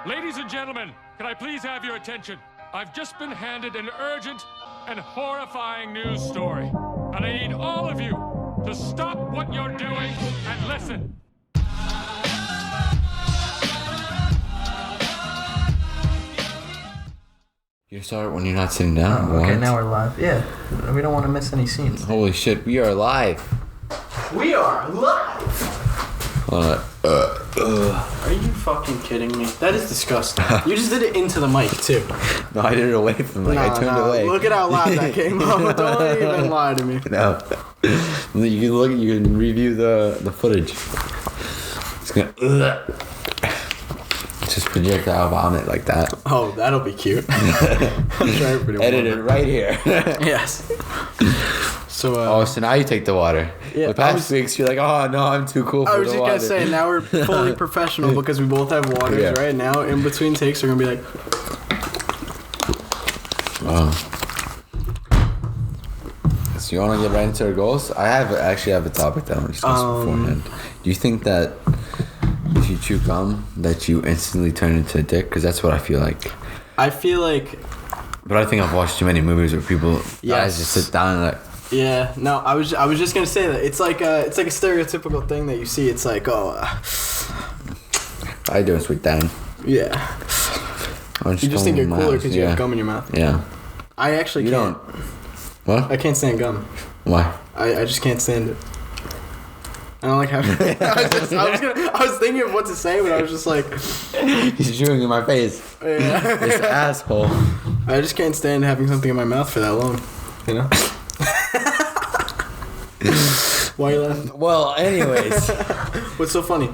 Ladies and gentlemen, can I please have your attention? I've just been handed an urgent and horrifying news story. And I need all of you to stop what you're doing and listen. You start when you're not sitting down. Oh, okay, now we're live. Yeah, we don't want to miss any scenes. Holy shit, we are live. We are live! Are you fucking kidding me? That is disgusting. You just did it into the mic, too. No, I did it away from the mic. I turned away. Look at how loud that came out. Don't even lie to me. No. You can review the footage. It's gonna... Just projectile vomit like that. Oh, that'll be cute. I'm sure everybody will. Edit it right here. Yes. So, so now you take the water. Yeah, the past weeks, you're like, oh, no, I'm too cool for the water. I was just going to say, now we're fully professional because we both have waters, Yeah. right? Now, in between takes, we're going to be like... So you want to get right into our goals? I actually have a topic that I want to discuss beforehand. Do you think that if you chew gum, that you instantly turn into a dick? Because that's what I feel like. I feel like... But I think I've watched too many movies where guys just sit down and like... Yeah, no, I was just gonna say that it's like a stereotypical thing that you see. It's like, How you doing, sweet Dan? Yeah. You just think you're cooler because you have gum in your mouth. Yeah. I actually can't. What? I can't stand gum. Why? I just can't stand it. I don't like having. I was thinking of what to say, but I was just like, he's chewing in my face. Yeah. This asshole. I just can't stand having something in my mouth for that long. You know. Why are you laughing? Well, anyways. What's so funny?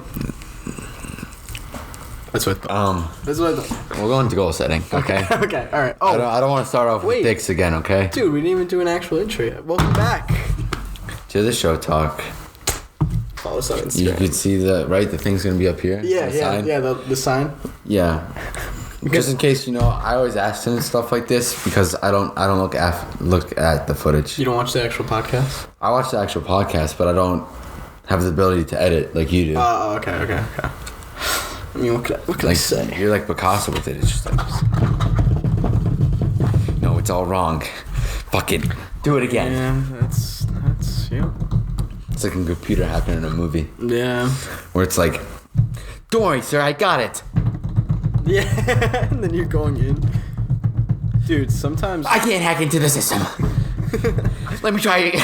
That's what I thought. That's what I thought. We're going to goal setting, okay? Okay, alright. Oh, I don't want to start off with dicks again, okay? Dude, we didn't even do an actual intro yet. Welcome back to the show talk. Follow us on Instagram. You could see the thing's gonna be up here. Yeah, the sign. the sign. Yeah. Just in case, I always ask him stuff like this because I don't look at the footage. You don't watch the actual podcast? I watch the actual podcast, but I don't have the ability to edit like you do. Oh, okay. I mean, what can I say? You're like Picasso with it. It's just like, no, it's all wrong. Fuck it. Do it again. Yeah, that's you. It's like a computer hacking in a movie. Yeah. Where it's like, don't worry, sir, I got it. Yeah, and then you're going in. Dude, sometimes... I can't hack into the system. Let me try it.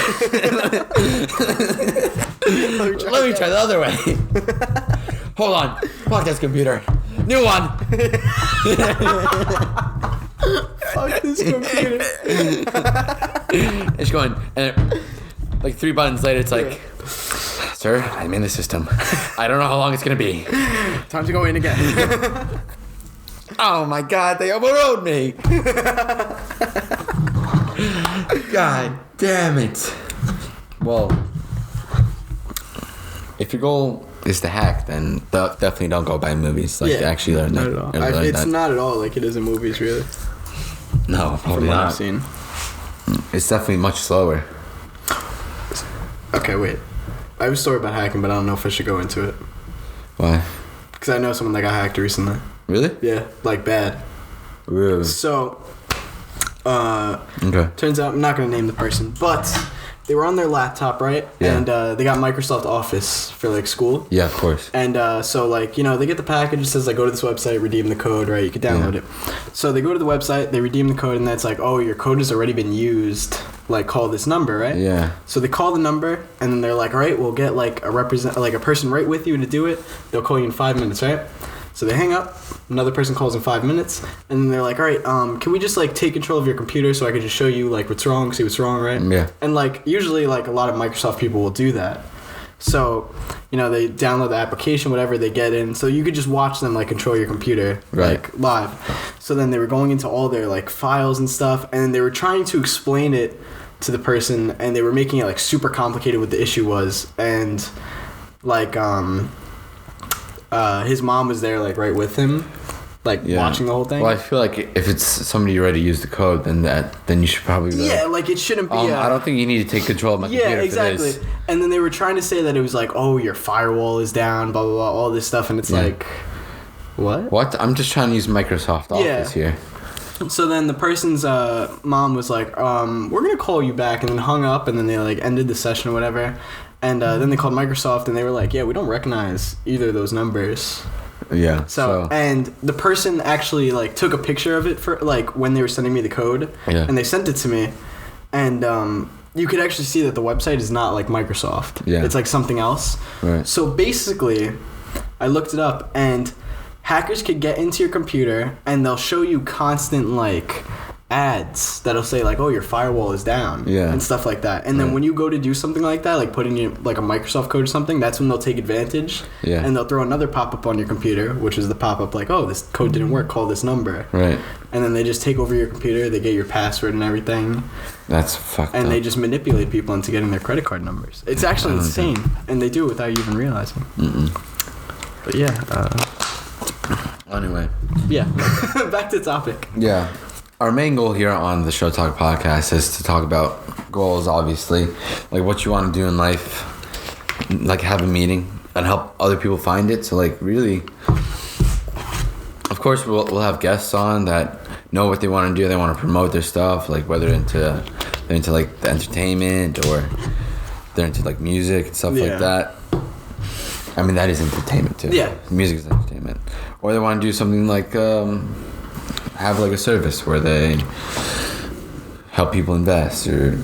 Let me try the other way. Hold on. Podcast computer. New one. Fuck this computer. It's going, and like 3 buttons later, it's like, sir, I'm in the system. I don't know how long it's gonna be. Time to go in again. Oh my God, they overrode me. God damn it. Well, if your goal is to hack, then definitely don't go buy movies. Like, actually learn that. Not at all. It's not at all like it is in movies, really. No, probably From what not. I've seen. It's definitely much slower. Okay, wait. I have a story about hacking, but I don't know if I should go into it. Why? Because I know someone that got hacked recently. Really? Yeah, like bad. Really? So, Okay. turns out, I'm not going to name the person, but they were on their laptop, right? Yeah. And they got Microsoft Office for, like, school. Yeah, of course. And so, like, they get the package. It says, like, go to this website, redeem the code, right? You can download it. So they go to the website, they redeem the code, and that's like, oh, your code has already been used. Like, call this number, right? Yeah. So they call the number, and then they're like, all right, we'll get, like, a person right with you to do it. They'll call you in 5 minutes, right? So they hang up. Another person calls in 5 minutes, and then they're like, all right, can we just, like, take control of your computer so I can just show you, like, what's wrong, see what's wrong, right? Yeah. And, like, usually, like, a lot of Microsoft people will do that. So, they download the application, whatever, they get in. So you could just watch them, like, control your computer, like, live. So then they were going into all their, like, files and stuff, and they were trying to explain it to the person, and they were making it, like, super complicated what the issue was. And, like, his mom was there, like, right with him, like, watching the whole thing. Well, I feel like if it's somebody who already used the code, then you should probably go. Yeah, like, it shouldn't be I don't think you need to take control of my computer. Yeah, exactly. For this. And then they were trying to say that it was like, oh, your firewall is down, blah, blah, blah, all this stuff. And it's like, What? I'm just trying to use Microsoft Office here. So then the person's mom was like, we're going to call you back, and then hung up, and then they like ended the session or whatever. And then they called Microsoft, and they were like, yeah, we don't recognize either of those numbers. Yeah. So and the person actually like took a picture of it for like when they were sending me the code, and they sent it to me, and you could actually see that the website is not like Microsoft. Yeah. It's like something else. Right. So basically, I looked it up, and hackers could get into your computer, and they'll show you constant like ads that'll say like, oh, your firewall is down, and stuff like that. And then when you go to do something like that, like put in your like a Microsoft code or something, that's when they'll take advantage, and they'll throw another pop-up on your computer, which is the pop-up like, oh, this code didn't work, call this number. Right. And then they just take over your computer, they get your password and everything. That's fucked up. And they just manipulate people into getting their credit card numbers. It's actually insane, and they do it without you even realizing. But yeah. Anyway. Yeah. Back to topic. Yeah. Our main goal here on the Show Talk podcast is to talk about goals, obviously. Like what you want to do in life. Like have a meeting and help other people find it. So like really, of course we'll have guests on that know what they want to do. They want to promote their stuff, like whether they're into like the entertainment or they're into like music and stuff like that. I mean, that is entertainment too. Yeah. Music is entertainment. Or they want to do something like have like a service where they help people invest or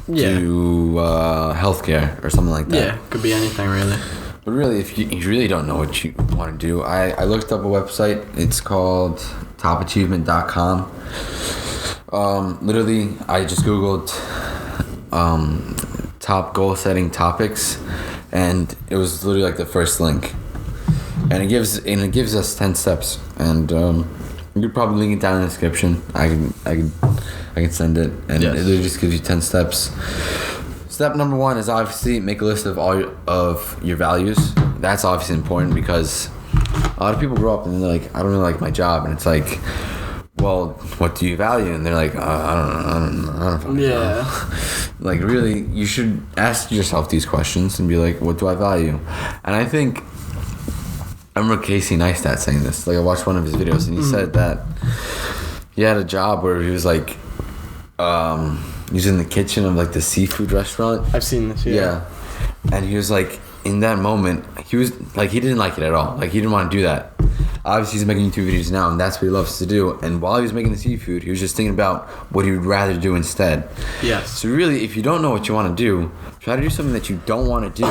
do healthcare or something like that. Yeah, could be anything really. But really, if you really don't know what you want to do, I looked up a website. It's called topachievement.com. Literally, I just Googled top goal setting topics, and it was literally like the first link. And it gives us 10 steps, and you could probably link it down in the description. I can send it, and it literally just gives you 10 steps. Step number 1 is obviously make a list of all of your values. That's obviously important because a lot of people grow up and they're like, I don't really like my job, and it's like, well, what do you value? And they're like, I don't fucking know. Like really, you should ask yourself these questions and be like, what do I value? And I think I remember Casey Neistat saying this. Like I watched one of his videos and he said that he had a job where he was like, he was in the kitchen of like the seafood restaurant. I've seen this. Yeah. And he was like, in that moment, he was like, he didn't like it at all. Like he didn't want to do that. Obviously, he's making YouTube videos now, and that's what he loves to do. And while he was making the seafood, he was just thinking about what he would rather do instead. Yes. So really, if you don't know what you want to do, try to do something that you don't want to do.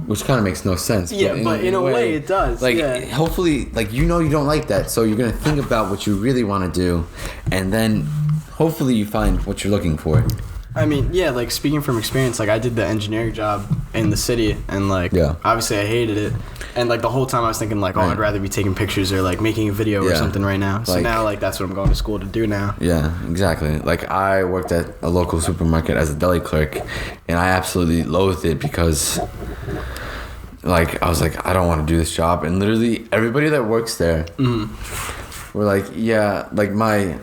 Which kind of makes no sense. Yeah, but in a way it does. Like, hopefully, like, you know you don't like that, so you're going to think about what you really want to do, and then hopefully you find what you're looking for. I mean, yeah, like, speaking from experience, like, I did the engineering job in the city, and, like, obviously I hated it. And, like, the whole time I was thinking, like, oh, I'd rather be taking pictures or, like, making a video or something right now. So now, like, that's what I'm going to school to do now. Yeah, exactly. Like, I worked at a local supermarket as a deli clerk, and I absolutely loathed it because, like, I was like, I don't want to do this job. And literally everybody that works there were like, yeah, like, my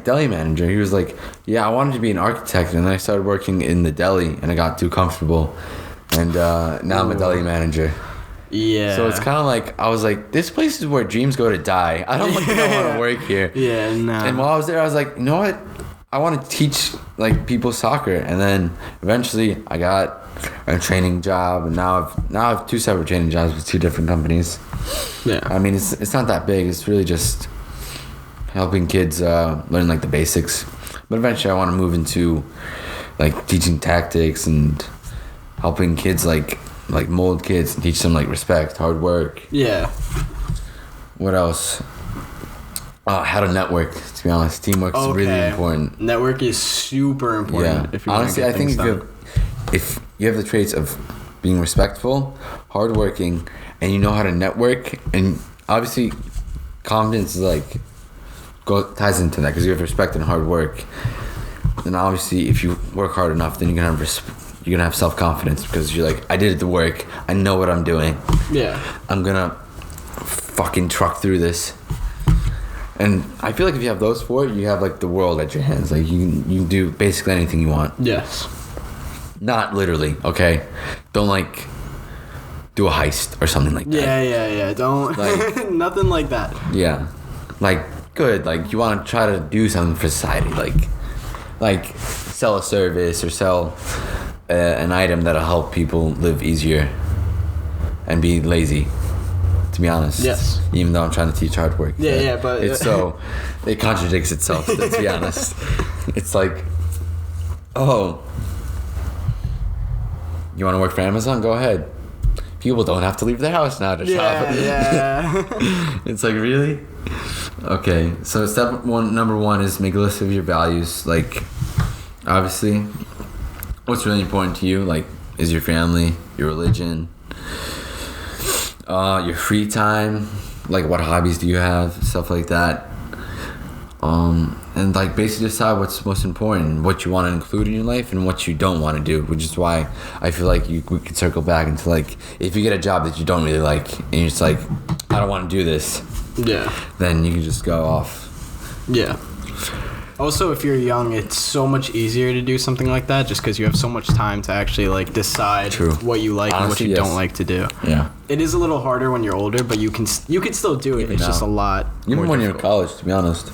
deli manager, he was like, yeah, I wanted to be an architect, and then I started working in the deli, and I got too comfortable. And now I'm a deli manager. Yeah. So it's kind of like, I was like, this place is where dreams go to die. I don't want to work here. Yeah, no. And while I was there, I was like, you know what? I want to teach, like, people soccer. And then eventually I got a training job, and now I have 2 separate training jobs with 2 different companies. Yeah. I mean, it's not that big. It's really just helping kids learn, like, the basics. But eventually I want to move into, like, teaching tactics and helping kids, like mold kids and teach them, like, respect, hard work. Yeah. What else? How to network, to be honest. Teamwork is really important. Network is super important. Yeah. If you honestly, I think if you have the traits of being respectful, hardworking, and you know how to network, and obviously confidence is like ties into that because you have respect and hard work. Then obviously, if you work hard enough, then you're gonna have self-confidence because you're like, I did the work, I know what I'm doing. Yeah. I'm gonna fucking truck through this. And I feel like if you have those 4, you have, like, the world at your hands. Like, you can do basically anything you want. Yes. Not literally, okay? Don't do a heist or something like that. Yeah. Don't Like- nothing like that. Yeah, like good. Like you want to try to do something for society, like sell a service or sell an item that'll help people live easier and be lazy. To be honest, Yes. Even though I'm trying to teach hard work, Yeah, but it's so it contradicts itself. To be honest, it's like, oh, you want to work for Amazon? Go ahead. People don't have to leave their house now to shop. Yeah. It's like, really? Okay, so number one is make a list of your values. Like, obviously, what's really important to you, like, is your family, your religion, your free time, like what hobbies do you have, stuff like that. And like basically decide what's most important, what you want to include in your life and what you don't want to do, which is why I feel like we could circle back into like, if you get a job that you don't really like and you're just like, I don't want to do this, Yeah. then you can just go off. Yeah. Also, if you're young, it's so much easier to do something like that just because you have so much time to actually like decide True. what you like and what Honestly, you yes. don't like to do. Yeah. It is a little harder when you're older, but you can still do it. Even It's just a now. lot. Even more when you're in difficult. college, to be honest.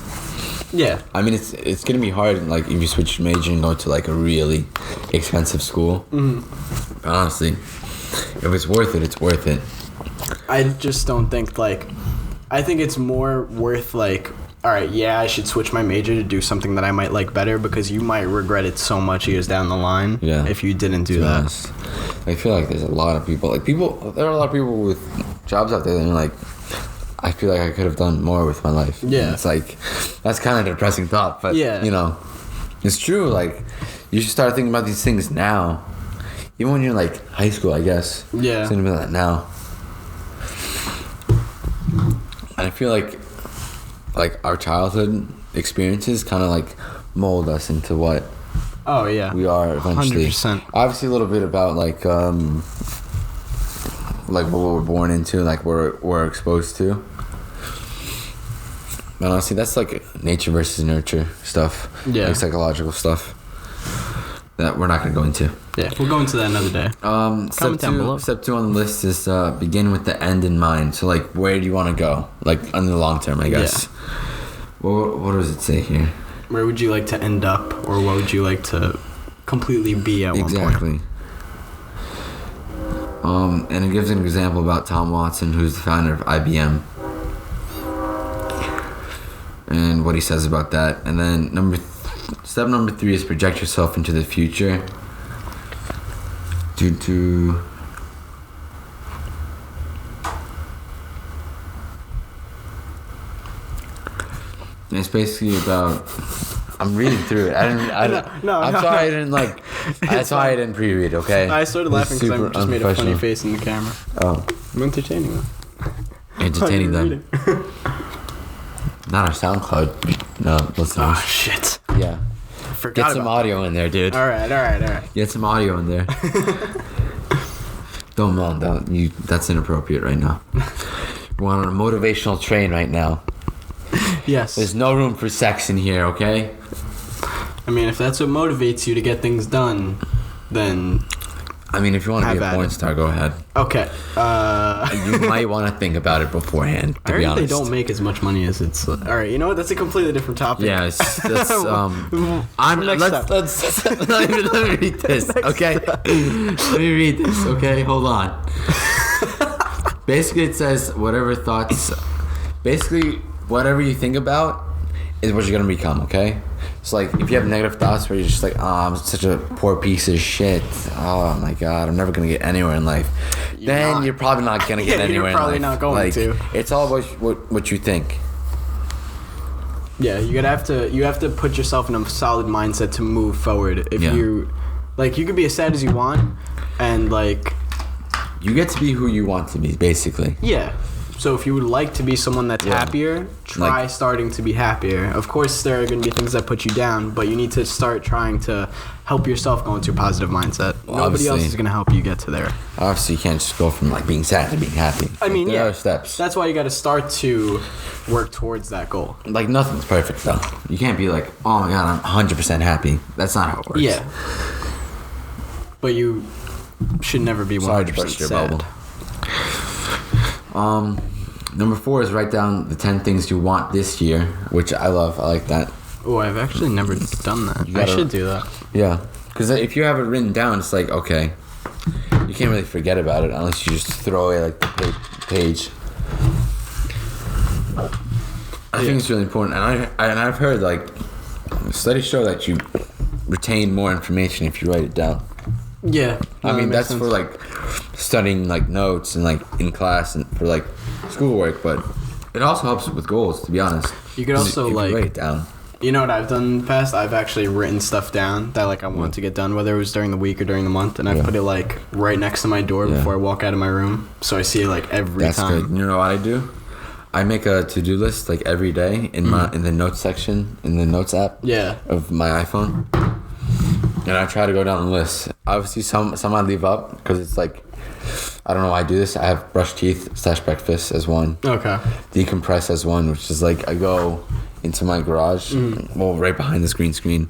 Yeah. I mean, it's gonna be hard, like, if you switch major and go to, like, a really expensive school. Mm-hmm. But honestly, if it's worth it, it's worth it. I just don't think like. I think it's more worth like. All right, yeah, I should switch my major to do something that I might like better because you might regret it so much years down the line. Yeah. If you didn't do To be that. honest. I feel like there's a lot of people, there are a lot of people with jobs out there that are like, I feel like I could have done more with my life. Yeah. And it's like, that's kind of a depressing thought, but, Yeah. you know, it's true. Like, you should start thinking about these things now. Even when you're, like, high school, I guess. Yeah. It's gonna be like now. And I feel like our childhood experiences kind of, like, mold us into what Oh yeah. we are eventually. 100%. Obviously, a little bit about like what we're born into, like we're exposed to. But honestly, that's like nature versus nurture stuff. Yeah. Like psychological stuff that we're not gonna go into. Yeah, we'll go into that another day. Step down below. Step two on the list is begin with the end in mind. So like, where do you want to go? Like in the long term, I guess. What does it say here? Where would you like to end up, or what would you like to completely be at one point? Exactly. And it gives an example about Tom Watson, who's the founder of IBM, and what he says about that. And then step number 3 is project yourself into the future. And it's basically about. I'm reading through it. I'm sorry I didn't like. That's why I didn't pre-read. Okay. I started laughing because I Super just made a funny unprofessional. face in the camera. Oh, I'm entertaining them. entertaining How are you them. reading? Not our SoundCloud. No, listeners. Oh shit! Yeah. Forgot Get some about. audio in there, dude. All right. Get some audio in there. Don't. That's inappropriate right now. We're on a motivational train right now. Yes. There's no room for sex in here, okay? I mean, if that's what motivates you to get things done, then I mean, if you want to Have be a at porn it. star, go ahead. okay. You might want to think about it beforehand, I to be heard they honest. don't make as much money as it's. All right, you know what? That's a completely different topic. Yeah, that's Next step. let me read this, okay? Let me read this, okay? Hold on. Basically, it says whatever you think about is what you're gonna become, okay? So like, if you have negative thoughts where you're just like, oh, I'm such a poor piece of shit. Oh my god, I'm never gonna get anywhere in life. Then you're probably not gonna get Yeah, you're anywhere probably in life. not going Like, to. It's all about what you think. Yeah, you have to put yourself in a solid mindset to move forward. If Yeah. you could be as sad as you want, and like, You get to be who you want to be, basically. yeah. So if you would like to be someone that's Yeah. happier, try Like- starting to be happier. Of course, there are going to be things that put you down, but you need to start trying to help yourself go into a positive mindset. Well, Nobody else obviously. is going to help you get to there. Obviously, you can't just go from like being sad to being happy. I mean, there yeah, are steps. That's why you got to start to work towards that goal. Like nothing's perfect though. You can't be like, oh my god, I'm 100% happy. That's not how it works. Yeah. But you should never be 100% Sorry to burst your sad. bubble. Number 4 is write down the 10 things you want this year, which I love. I like that. Oh, I've actually never done that. You gotta- I should do that. Yeah, because if you have it written down, it's like, okay, you can't really forget about it unless you just throw away like the page. I think it's really important, and I've heard like studies show that you retain more information if you write it down. Yeah. I mean, that's for like studying like notes and like in class and for like schoolwork, but it also helps with goals. To be honest, You could also, if you like- write it down. You know what I've done in the past? I've actually written stuff down that like I want to get done, whether it was during the week or during the month, and I put it like right next to my door before I walk out of my room, so I see it like every That's time. good. You know what I do? I make a to-do list like every day in the notes section in the notes app Yeah. of my iPhone, and I try to go down the list. Obviously, some I leave up because it's like I don't know why I do this. I have brush teeth / breakfast as one, Okay. decompress as one, which is like I go into my garage, well, right behind this green screen,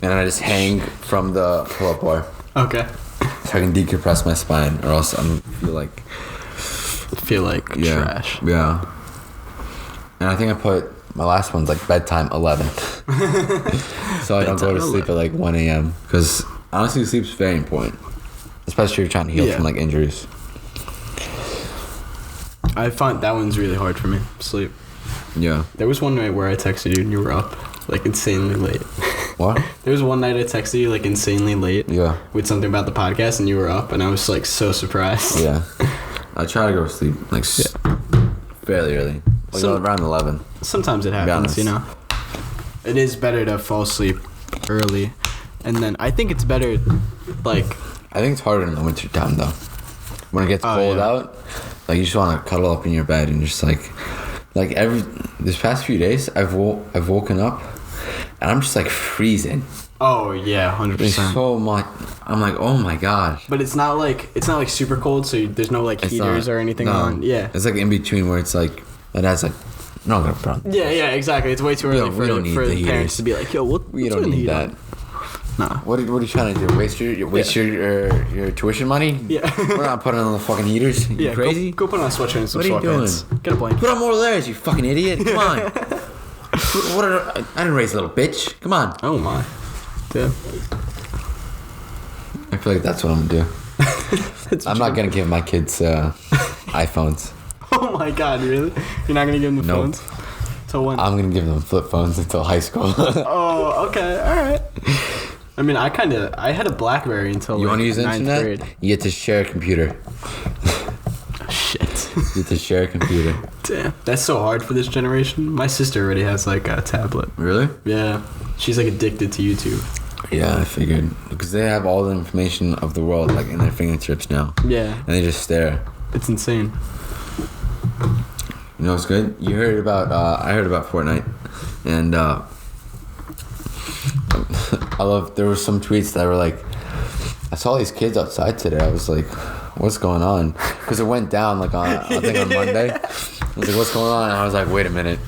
and I just hang from the pull-up bar Okay. so I can decompress my spine, or else I feel like Trash. Yeah. And I think I put my last one's like bedtime 11. So I don't go to Bedtime sleep at like 1 a.m. Because honestly, sleep's very important, especially if you're trying to heal from like injuries. I find that one's really hard for me. Sleep. Yeah. There was one night where I texted you and you were up like insanely late. What? There was one night I texted you like insanely late. Yeah. With something about the podcast and you were up and I was like so surprised. Yeah. I try to go to sleep like fairly early, like around 11. Sometimes it happens, you know. It is better to fall asleep early, and then I think it's better, like. I think it's harder in the winter time though. When it gets cold out, like you just want to cuddle up in your bed and just like this past few days, I've woken up, and I'm just like freezing. Oh yeah, 100%. There's so much. I'm like, oh my gosh. But it's not like super cold, so there's no like heaters or anything on. Yeah. It's like in between where it's like it has like no good problem. Yeah, exactly. It's way too early we don't need for the the parents heaters. to be like, yo, We don't need that. Nah. What are you trying to do? Waste your tuition money? Yeah. We're not putting on the fucking heaters. You crazy? Go put on a sweatshirt and some What are you sweatpants. doing? Get a blanket. Put on more layers, you fucking idiot. Come on. I didn't raise a little bitch. Come on. Oh my. Yeah. I feel like that's what I'm gonna do. I'm not gonna give my kids iPhones. Oh my god, really? You're not gonna give them the Nope. phones? Till when? I'm gonna give them flip phones until high school. Oh, okay, alright. I mean, I had a BlackBerry until You like want to use the 9th internet? grade. You get to share a computer. Shit. You get to share a computer. Damn. That's so hard for this generation. My sister already has like a tablet. Really? Yeah. She's like addicted to YouTube. Yeah, I figured because they have all the information of the world like in their fingertips now, Yeah. and they just stare. It's insane. You know what's good? You heard about? I heard about Fortnite, and I love. There were some tweets that were like, I saw these kids outside today. I was like, what's going on? Because it went down like on I think on Monday. I was like, what's going on? And I was like, wait a minute,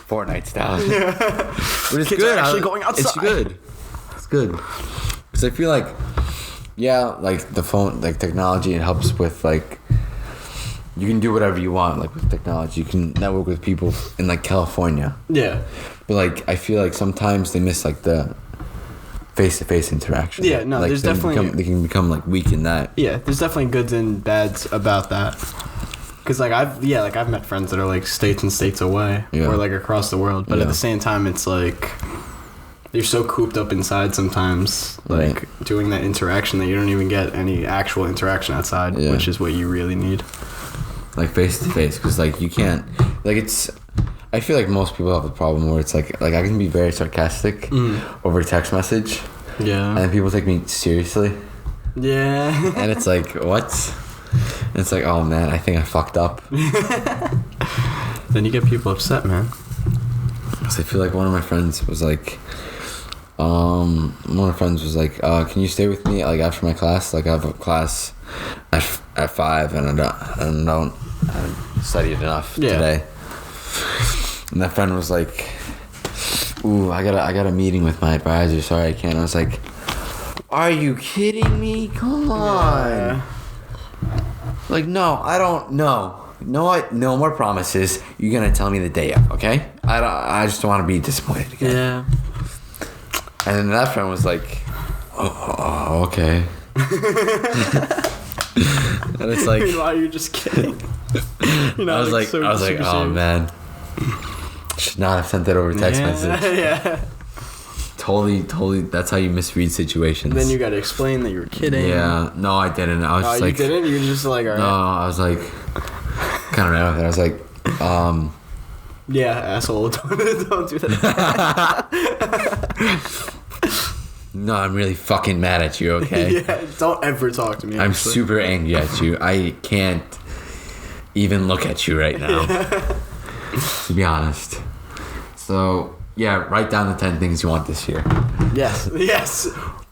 Fortnite's down. But it's Kids good. are actually going outside. It's good. It's good. Because I feel like, yeah, like the phone, like technology, it helps with like. You can do whatever you want, like with technology. You can network with people in like California. Yeah. But like, I feel like sometimes they miss like the face-to-face interaction. Yeah, no, like, there's definitely they can become like weak in that. Yeah, there's definitely goods and bads about that. Cause like I've met friends that are like states and states away, or like across the world. But at the same time, it's like you're so cooped up inside sometimes, like doing that interaction that you don't even get any actual interaction outside, which is what you really need. Like face-to-face, because like you can't, like it's. I feel like most people have a problem where it's like I can be very sarcastic over text message. Yeah. And people take me seriously. Yeah. And it's like, what? And it's like, oh man, I think I fucked up. Then you get people upset, man. Because I feel like one of my friends was like, can you stay with me like after my class? Like I have a class at 5 and I haven't studied enough today. And that friend was like, ooh, I got a meeting with my advisor, sorry I can't. I was like, are you kidding me? Come on. Yeah. Like, no, I don't know. know what? No more promises. You're gonna tell me the day of, okay? I just don't want to be disappointed again. Yeah. And then that friend was like, oh okay. And it's like, Meanwhile, you're just kidding. I was like, oh man, should not have sent that over text message. Yeah. Totally. That's how you misread situations. And then you got to explain that you were kidding. Yeah. No, I didn't. I was just like, you didn't. You were just like, all right. No, I was like, kind of ran with it. I was like, yeah, asshole. Don't do that. no, I'm really fucking mad at you. Okay. Yeah. Don't ever talk to me. I'm actually. super angry at you. I can't even look at you right now. To be honest. So yeah, write down the 10 things you want this year. Yes.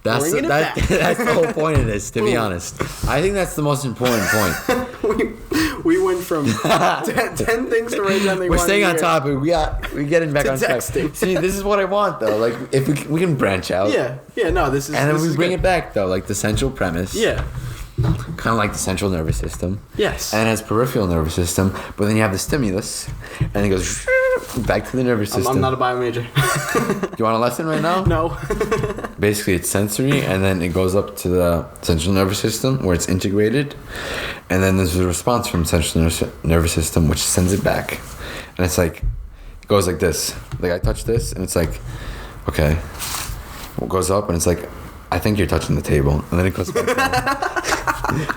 That's Bring it back. that's the whole point of this. To be honest, I think that's the most important point. we went from 10 things to write down. We're staying on topic. We're getting back To on track. texting. See, this is what I want though. Like if we can branch out. Yeah. No, this is. And then this we is bring good. it back though, like the central premise. Yeah. Kind of like the central nervous system. Yes. And it has peripheral nervous system, but then you have the stimulus, and it goes back to the nervous system. I'm not a bio major. You want a lesson right now? No. Basically, it's sensory, and then it goes up to the central nervous system where it's integrated, and then there's a response from central nervous system which sends it back, and it's like it goes like this. Like I touch this, and it's like, okay, it goes up, and it's like, I think you're touching the table, and then it goes back down.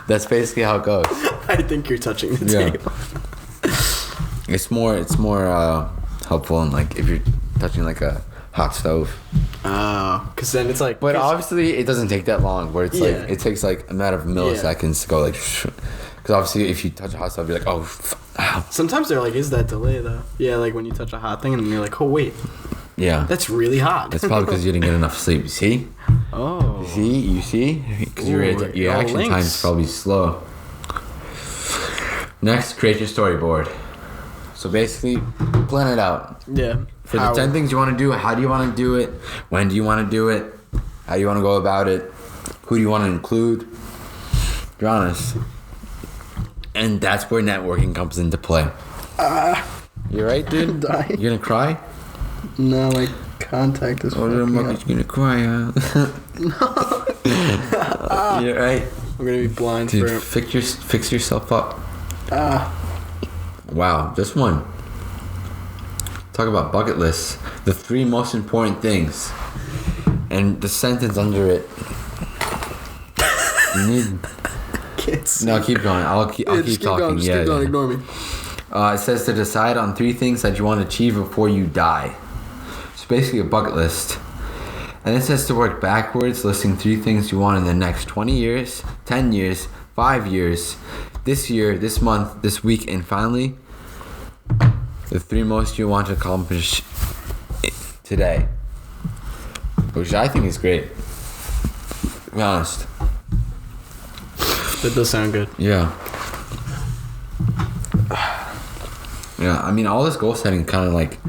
That's basically how it goes. I think you're touching the Yeah. table. It's more helpful in like if you're touching like a hot stove. Oh, because then it's like. But obviously it doesn't take that long. Where it's like Yeah. it takes like a matter of milliseconds to go like. Because obviously if you touch a hot stove, you're like, oh, ow. Sometimes they're like, is that delay though? Yeah, like when you touch a hot thing and you're like, oh wait, Yeah. that's really hot. It's probably because you didn't get enough sleep. See? Oh. You see? Because your Ooh, reaction links. time is probably slow. Next, create your storyboard. So basically, plan it out. Yeah. For the 10 things you want to do, how do you want to do it? When do you want to do it? How do you want to go about it? Who do you want to include? Be honest. And that's where networking comes into play. You right, dude? I'm dying. You gonna cry? No, my contact is. Oh, little monkey's gonna cry, huh? You right? I'm gonna be blind Dude, for. fix yourself up. Wow, just one. Talk about bucket lists. The 3 most important things. And the sentence under it. You need. Kids. No, keep going. I'll keep talking. Going, just keep going. Ignore me. It says to decide on 3 things that you want to achieve before you die. It's basically a bucket list. And it says to work backwards, listing 3 things you want in the next 20 years, 10 years, 5 years, this year, this month, this week, and finally, the 3 most you want to accomplish today. Which I think is great. To be honest. That does sound good. Yeah. Yeah, I mean, all this goal setting kind of like,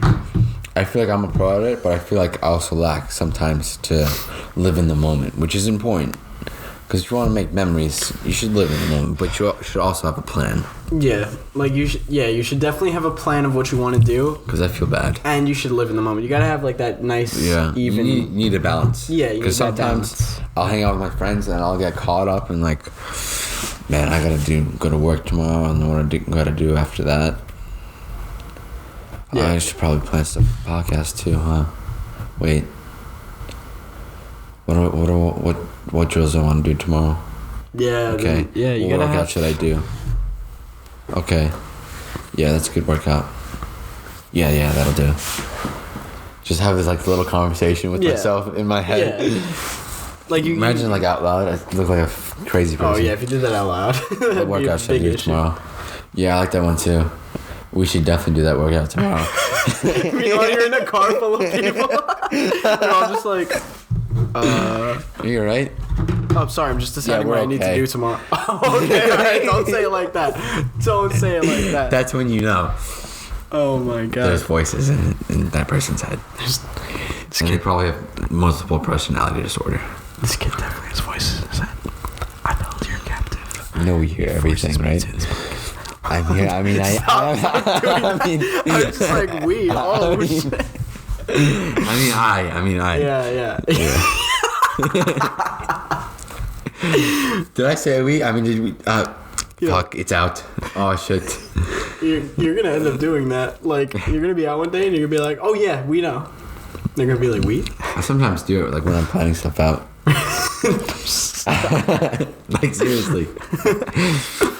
I feel like I'm a pro at it, but I feel like I also lack sometimes to live in the moment, which is important. Because if you want to make memories, you should live in the moment, but you should also have a plan. Yeah, like you should. Yeah, you should definitely have a plan of what you want to do, Because I feel bad. and you should live in the moment. You gotta have like that nice, Yeah, even. you need a balance. Yeah, you need Because that sometimes balance. I'll hang out with my friends and I'll get caught up in like, man, I go to work tomorrow and what I gotta do after that. Yeah. I should probably plan some podcast too, huh? Wait. What drills do I want to do tomorrow? Yeah. Okay. then- yeah, you what gotta workout have. should I do? Okay. Yeah, that's a good workout. Yeah, that'll do. Just have this like little conversation with Yeah. myself in my head. Yeah. Like you. Imagine like out loud, I look like a crazy person. Oh yeah, if you did that out loud. What workout should I do tomorrow? Yeah, I like that one too. We should definitely do that workout tomorrow. Meanwhile, you're in a car full of people. They're all just like. You're right. Oh, sorry. I'm just deciding we're what I need to okay. do tomorrow. Okay, all right. Don't say it like that. Don't say it like that. That's when you know Oh my god. there's voices in that person's head. And they probably have multiple personality disorder. This kid definitely has voices in his head. I held you captive. You know we hear everything, right? I mean, I was just like, we. Oh, shit. I mean, Yeah. Did I say we? I mean, did we? Yeah. Fuck, it's out. Oh shit. You're gonna end up doing that. Like, you're gonna be out one day and you're gonna be like, oh yeah, we know. They're gonna be like, we? I sometimes do it, like when I'm planning stuff out. Like seriously.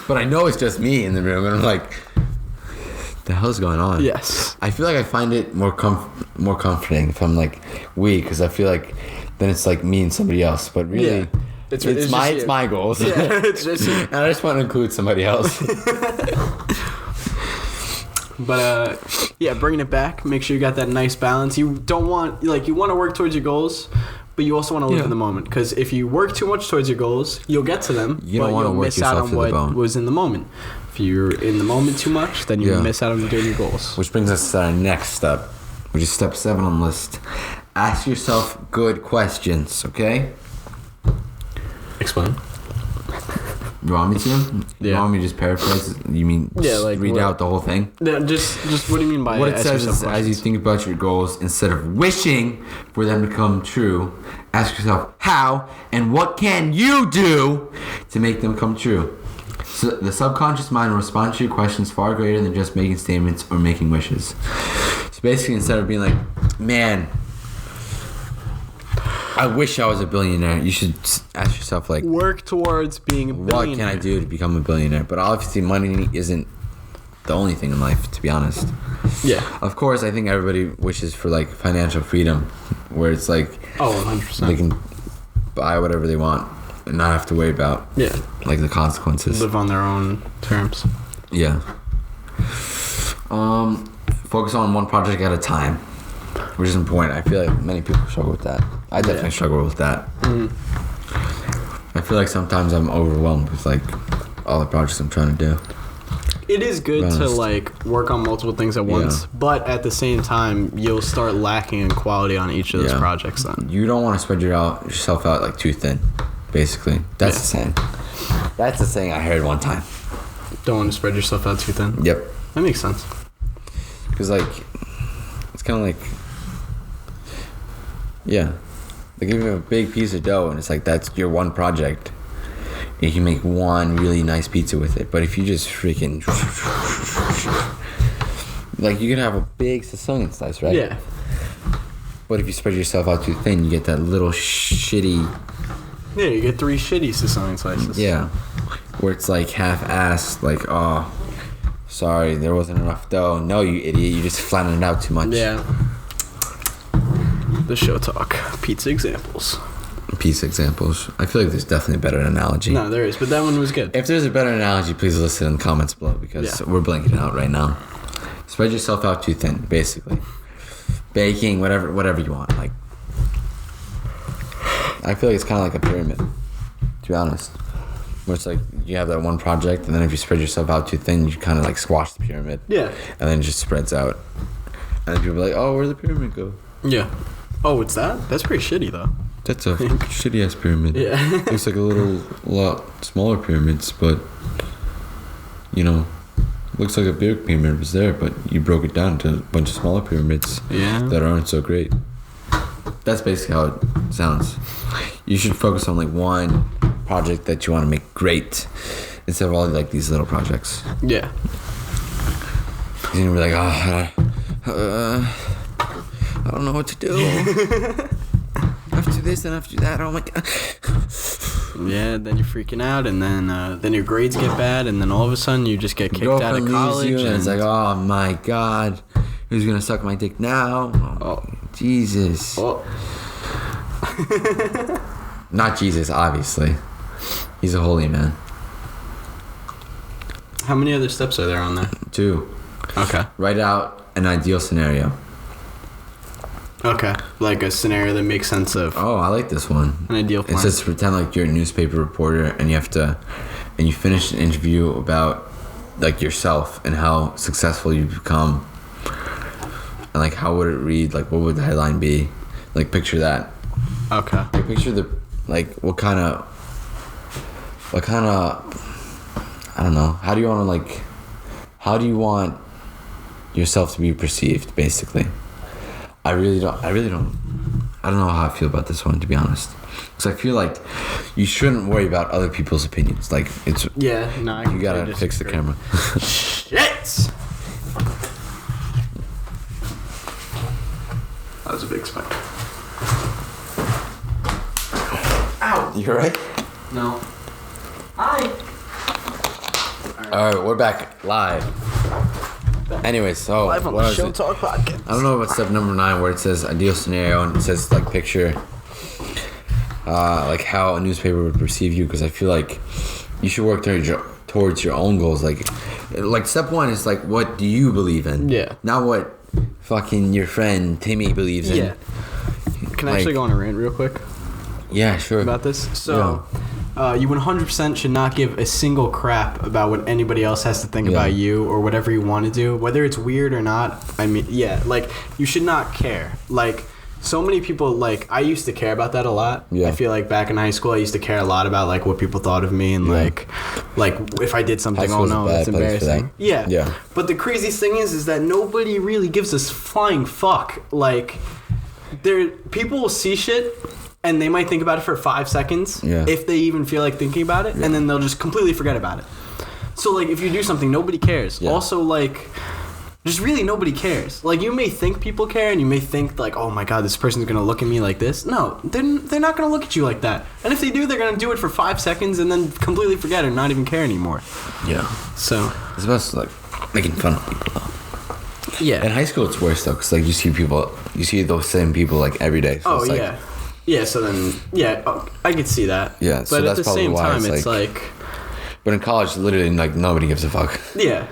But I know it's just me in the room, and I'm like, the hell's going on? Yes. I feel like I find it more comforting if I'm like we, because I feel like then it's like me and somebody else. But really, Yeah. it's my goals. Yeah, it's just you. And I just want to include somebody else. But yeah, bringing it back, make sure you got that nice balance. You don't want, like, you want to work towards your goals, but you also want to live in the moment. Because if you work too much towards your goals, you'll get to them, You don't but wanna you'll work miss out yourself on to the what bone. was in the moment. If you're in the moment too much, then you Yeah. miss out on doing your goals. Which brings us to our next step, which is step 7 on the list. Ask yourself good questions, okay? Explain. You want me to? You Yeah. want me to just paraphrase? You mean Yeah, like read what- out the whole thing? Yeah, just what do you mean by What it ask says yourself is, as you questions? think about your goals, instead of wishing for them to come true, ask yourself how and what can you do to make them come true. So the subconscious mind will respond to your questions far greater than just making statements or making wishes. So basically, instead of being like, man, I wish I was a billionaire, you should ask yourself like, Work towards being a what billionaire. can I do to become a billionaire? But obviously, money isn't the only thing in life, to be honest. Yeah. Of course, I think everybody wishes for like financial freedom, where it's like Oh, 100%. they can buy whatever they want and not have to worry about Yeah. like the consequences. Live on their own terms. Yeah. Focus on one project at a time, which is important. I feel like many people struggle with that. I definitely struggle with that. I feel like sometimes I'm overwhelmed with like all the projects I'm trying to do. It is good to Honest. like work on multiple things at once, Yeah. but at the same time, you'll start lacking in quality on each of those Yeah. projects. Then You don't want to spread yourself out like too thin, basically. That's the saying. That's the saying I heard one time. don't want to spread yourself out too thin. Yep. That makes sense. Because like, it's kind of like, yeah, they give you a big piece of dough and it's like that's your one project. You can make one really nice pizza with it. But if you just freaking, like, you can have a big Sicilian slice, right? Yeah. But if you spread yourself out too thin, you get that little shitty, Yeah, you get 3 shitty Sicilian slices. yeah, where it's like half-assed, like, oh, sorry, there wasn't enough dough. No, you idiot, you just flattened it out too much. Yeah. The show talk. Pizza examples. Pizza examples. I feel like there's definitely a better analogy. No, there is, but that one was good. If there's a better analogy, please list it in the comments below because Yeah. we're blanking it out right now. Spread yourself out too thin, basically. Baking, whatever you want. Like, I feel like it's kind of like a pyramid, to be honest. Where it's like you have that one project, and then if you spread yourself out too thin, you kind of like squash the pyramid. Yeah. And then it just spreads out. And then people are like, oh, where'd the pyramid go? Yeah. Oh, it's that? That's pretty shitty, though. That's a shitty ass pyramid. Yeah. Looks like a lot smaller pyramids, but you know, looks like a big pyramid was there, but you broke it down to a bunch of smaller pyramids Yeah. that aren't so great. That's basically how it sounds. You should focus on like one project that you want to make great instead of all like these little projects. Yeah. You're gonna be like, I don't know what to do. After this and after that, oh my god. Yeah, then you're freaking out, and then your grades get bad, and then all of a sudden you just get kicked out of Girlfriend leaves college. you and it's like, oh my god, who's gonna suck my dick now? Oh, Jesus. oh, Not Jesus, obviously. He's a holy man. how many other steps are there on there? 2. Okay. Write out an ideal scenario. Okay. Like a scenario that makes sense of Oh, I like this one. an ideal It plan. says to pretend like you're a newspaper reporter and you finish an interview about like yourself and how successful you've become. And like how would it read? Like what would the headline be? Like picture that. Okay. Like picture the like what kind of I don't know. How do you want to like how do you want yourself to be perceived, basically? I don't know how I feel about this one, to be honest. Because I feel like you shouldn't worry about other people's opinions. Like, it's... Yeah, no, You gotta fix the camera. Shit! That was a big spike. Ow! You alright? No. Hi! Alright, we're back live. Anyways, so... Live on what the was Show it? Talk Podcast. I don't know about step number 9 where it says ideal scenario and it says like picture like how a newspaper would perceive you, because I feel like you should work towards your own goals. Like step 1 is like, what do you believe in? Yeah. Not what fucking your friend Timmy believes in. Yeah. Can I actually go on a rant real quick Yeah, sure. about this? So, you 100% should not give a single crap about what anybody else has to think about you or whatever you want to do, whether it's weird or not. I mean, yeah, like, you should not care. Like, so many people, like, I used to care about that a lot. Yeah. I feel like back in high school, I used to care a lot about, like, what people thought of me and, like if I did something, High oh school's a no, bad that's place for that. embarrassing. Yeah. Yeah. But the craziest thing is that nobody really gives a flying fuck. Like, people will see shit and they might think about it for 5 seconds, if they even feel like thinking about it, and then they'll just completely forget about it. So, like, if you do something, nobody cares. Yeah. Also, like, just really nobody cares. Like, you may think people care, and you may think, like, oh my god, this person's gonna look at me like this. No, they're not gonna look at you like that. And if they do, they're gonna do it for 5 seconds and then completely forget it and not even care anymore. Yeah. So, It's about like making fun of people though. yeah. In high school, it's worse though, because like you see those same people like every day. So Oh, it's, like, yeah. Yeah, so then, I could see that. Yeah, so but at that's the probably same why time, it's it's like, But in college, literally, like nobody gives a fuck. yeah.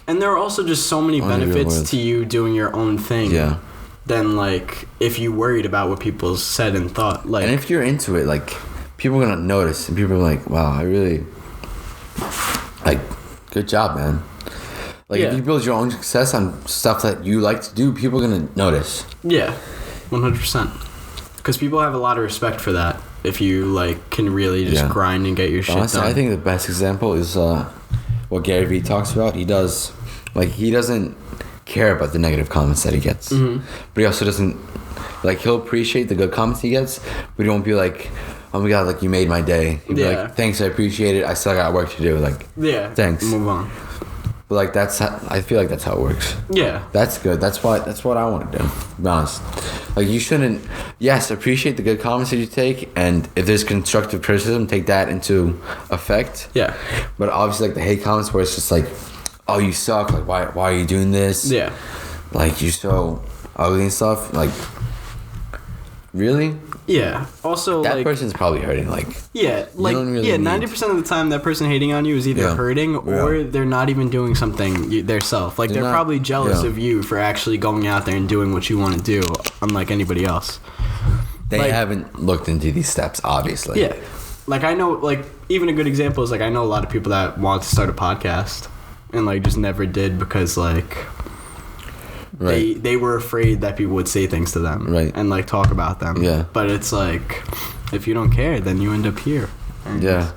And there are also just so many Only real benefits words. to you doing your own thing. Yeah. Than, like, if you worried about what people said and thought. Like, And if you're into it, like, people are gonna notice, and people are like, "Wow, I really like, good job, man." Like, Yeah. if you build your own success on stuff that you like to do, people are gonna notice. yeah, 100%. Because people have a lot of respect for that. If you, like, can really just grind and get your shit Honestly, done. I think the best example is what Gary Vee talks about. He doesn't care about the negative comments that he gets, but he also doesn't, like, he'll appreciate the good comments he gets, but he won't be like, oh my god, like, you made my day. He'll be like, thanks, I appreciate it, I still got work to do, like, thanks. Move on. But like, I feel like that's how it works. Yeah. That's good. That's what I want to do, to be honest. Like, you shouldn't, yes, appreciate the good comments that you take, and if there's constructive criticism, take that into effect. Yeah. But obviously, like, the hate comments where it's just like, oh, you suck, like, why are you doing this? Yeah. Like, you're so ugly and stuff. Like, really? Yeah. Also, That like, person's probably hurting. Like, yeah, like, don't really yeah, need- 90% of the time that person hating on you is either hurting or they're not even doing something theirself. Like, they're not- probably jealous yeah. of you for actually going out there and doing what you want to do, unlike anybody else. they Like- haven't looked into these steps, obviously. Yeah. Like, I know, like, even a good example is, like, I know a lot of people that want to start a podcast and, like, just never did because, like, Right. they were afraid that people would say things to them. Right. And, like, talk about them. Yeah. But it's like, if you don't care, then you end up here. And Yeah.